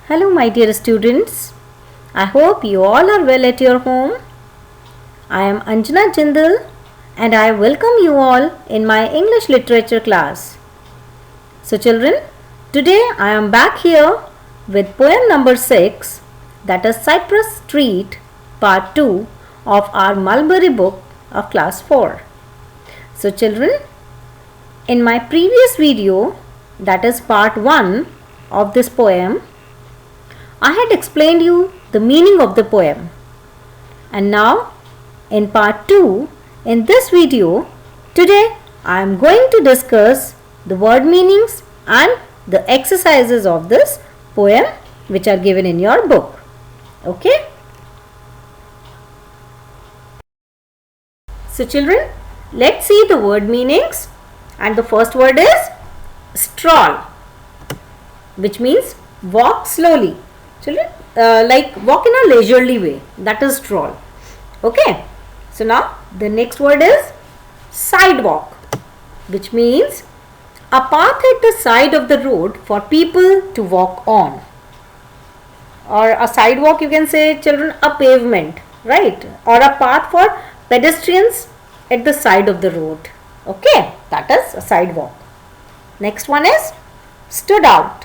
Hello my dear students, I hope you all are well at your home. I am Anjana Jindal and I welcome you all in my English literature class. So children, today I am back here with poem number 6, that is Cypress Street part 2 of our Mulberry book of class 4. So children, in my previous video, that is part 1 of this poem, I had explained you the meaning of the poem. And now in part 2, in this video, today I am going to discuss the word meanings and the exercises of this poem which are given in your book. Okay? So children, let's see the word meanings, and the first word is stroll, which means walk slowly. Children, like walk in a leisurely way, that is stroll. Okay, so now the next word is sidewalk, which means a path at the side of the road for people to walk on, or a sidewalk, you can say children, a pavement, right, or a path for pedestrians at the side of the road. Okay, that is a sidewalk. Next one is stood out,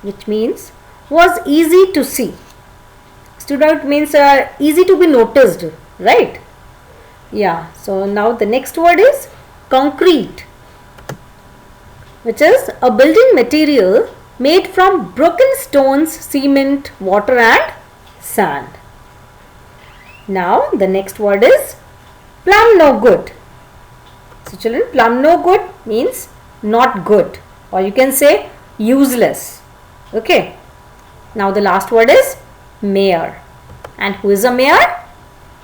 which means was easy to see. Stood out means easy to be noticed, right? Yeah, so now the next word is concrete, which is a building material made from broken stones, cement, water and sand. Now the next word is plumb no good. So children, plumb no good means not good, or you can say useless. Okay. Now the last word is mayor. And who is a mayor?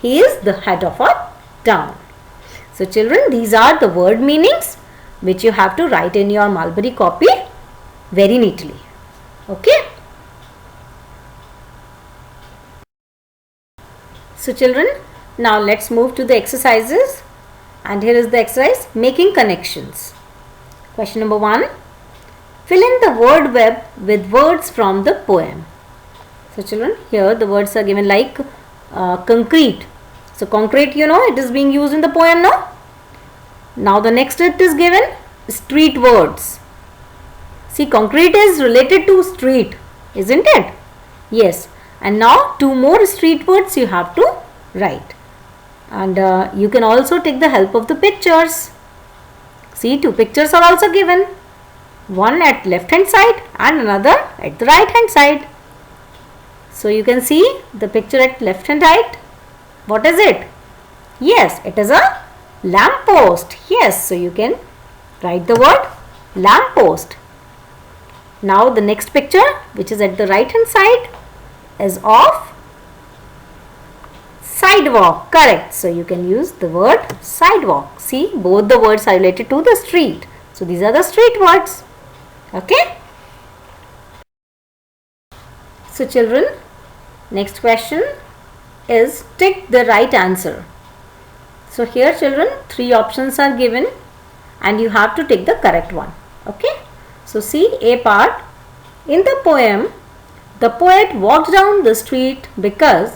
He is the head of a town. So children, these are the word meanings which you have to write in your Mulberry copy very neatly. Okay. So children, now let's move to the exercises. And here is the exercise, making connections. Question number 1. Fill in the word web with words from the poem. So children, here the words are given like concrete. So concrete, you know, it is being used in the poem now. Now the next it is given street words. See, concrete is related to street, isn't it? Yes. And now 2 more street words you have to write. And you can also take the help of the pictures. See, 2 pictures are also given. One at left hand side and another at the right hand side. So you can see the picture at left hand side. What is it? Yes, it is a lamp post. Yes, so you can write the word lamp post. Now the next picture, which is at the right hand side, is of sidewalk. Correct. So you can use the word sidewalk. See, both the words are related to the street. So these are the street words. Okay. So children, next question is tick the right answer. So here children, 3 options are given and you have to take the correct one. Okay. So see A part. In the poem, the poet walked down the street because.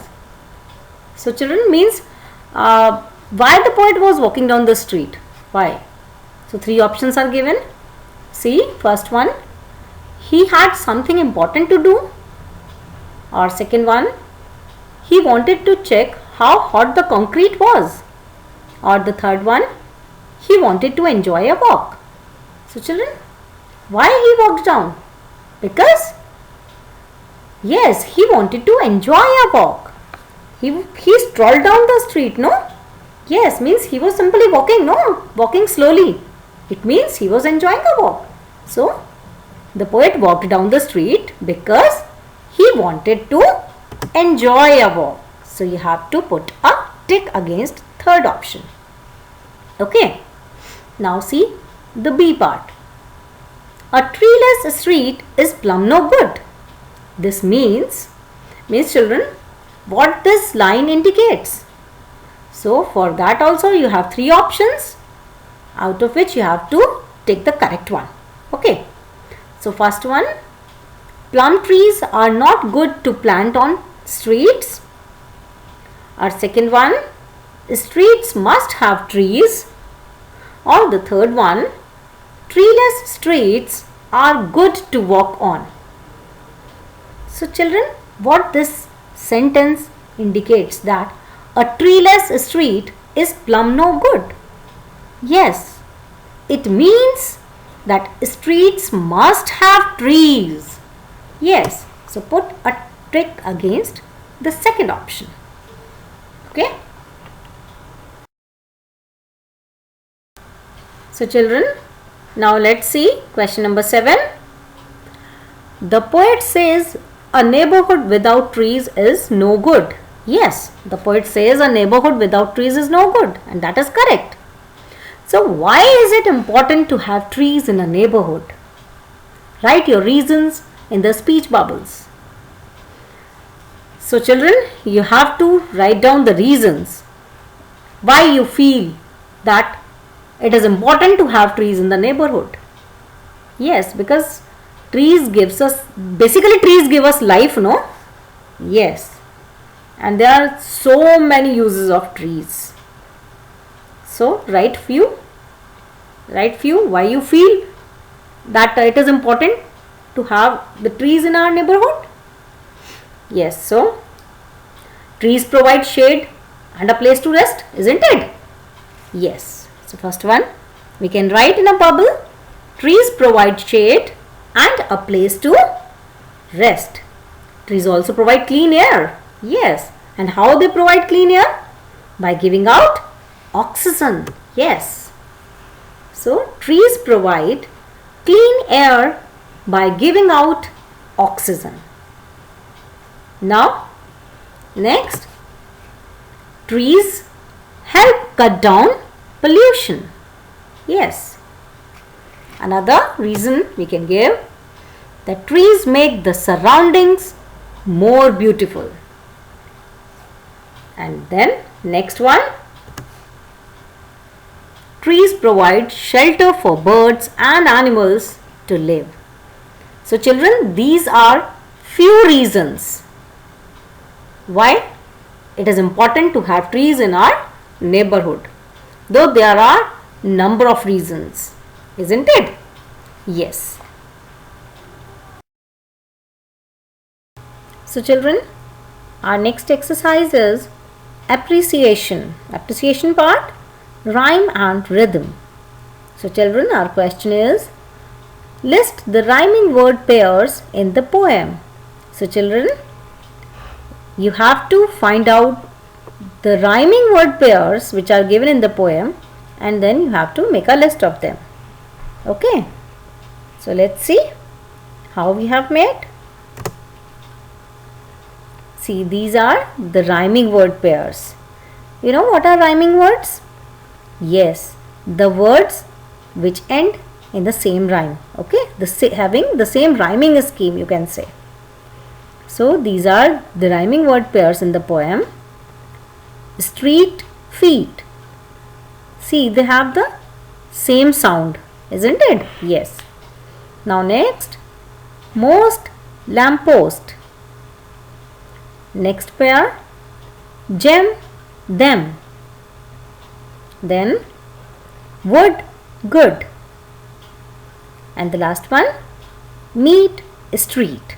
So children, means why the poet was walking down the street. Why? So 3 options are given. See, first one, he had something important to do. Or second one, he wanted to check how hot the concrete was. Or the third one, he wanted to enjoy a walk. So children, why he walked down? Because, yes, he wanted to enjoy a walk. He strolled down the street, no? Yes, means he was simply walking, no? Walking slowly. It means he was enjoying a walk. So, the poet walked down the street because he wanted to enjoy a walk. So, you have to put a tick against third option. Okay. Now, see the B part. A treeless street is plumb no good. This means children, what this line indicates. So, for that also you have 3 options, out of which you have to take the correct one. Okay. So, first one, plum trees are not good to plant on streets. Or second one, streets must have trees. Or the third one, treeless streets are good to walk on. So children, what this sentence indicates that a treeless street is plumb no good. Yes, it means that streets must have trees. Yes, so put a tick against the second option. Okay. So children, now let's see question number 7. The poet says a neighborhood without trees is no good. Yes, the poet says a neighborhood without trees is no good, and that is correct. So why is it important to have trees in a neighborhood? Write your reasons in the speech bubbles. So children, you have to write down the reasons why you feel that it is important to have trees in the neighborhood. Yes, because trees give us life, no? Yes, and there are so many uses of trees. So write few why you feel that it is important to have the trees in our neighborhood. Yes, so trees provide shade and a place to rest, isn't it? Yes, so first one we can write in a bubble, trees provide shade and a place to rest. Trees also provide clean air. Yes, and how they provide clean air? By giving out oxygen. Yes, so trees provide clean air by giving out oxygen. Now next, trees help cut down pollution. Yes, another reason we can give, that trees make the surroundings more beautiful. And then next one, trees provide shelter for birds and animals to live. So children, these are few reasons why it is important to have trees in our neighborhood, though there are number of reasons, isn't it? Yes. So children, our next exercise is appreciation part, rhyme and rhythm. So children, our question is, list the rhyming word pairs in the poem. So children, you have to find out the rhyming word pairs which are given in the poem, and then you have to make a list of them. Okay, so let's see how we have made. See, these are the rhyming word pairs. You know what are rhyming words? Yes, the words which end in the same rhyme. Okay, having the same rhyming scheme, you can say. So these are the rhyming word pairs in the poem. Street, feet. See, they have the same sound, isn't it? Yes. Now next, most, lamppost. Next pair, gem, them. Then wood, good. And the last one, meet, street.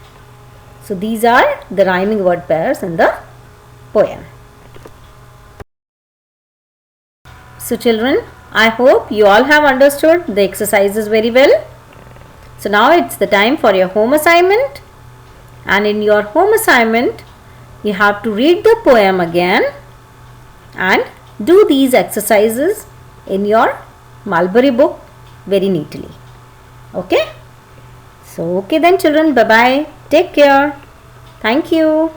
So these are the rhyming word pairs in the poem. So children, I hope you all have understood the exercises very well. So now it's the time for your home assignment. And in your home assignment, you have to read the poem again and do these exercises in your Mulberry book very neatly. Okay? So okay then children, bye bye. Take care. Thank you.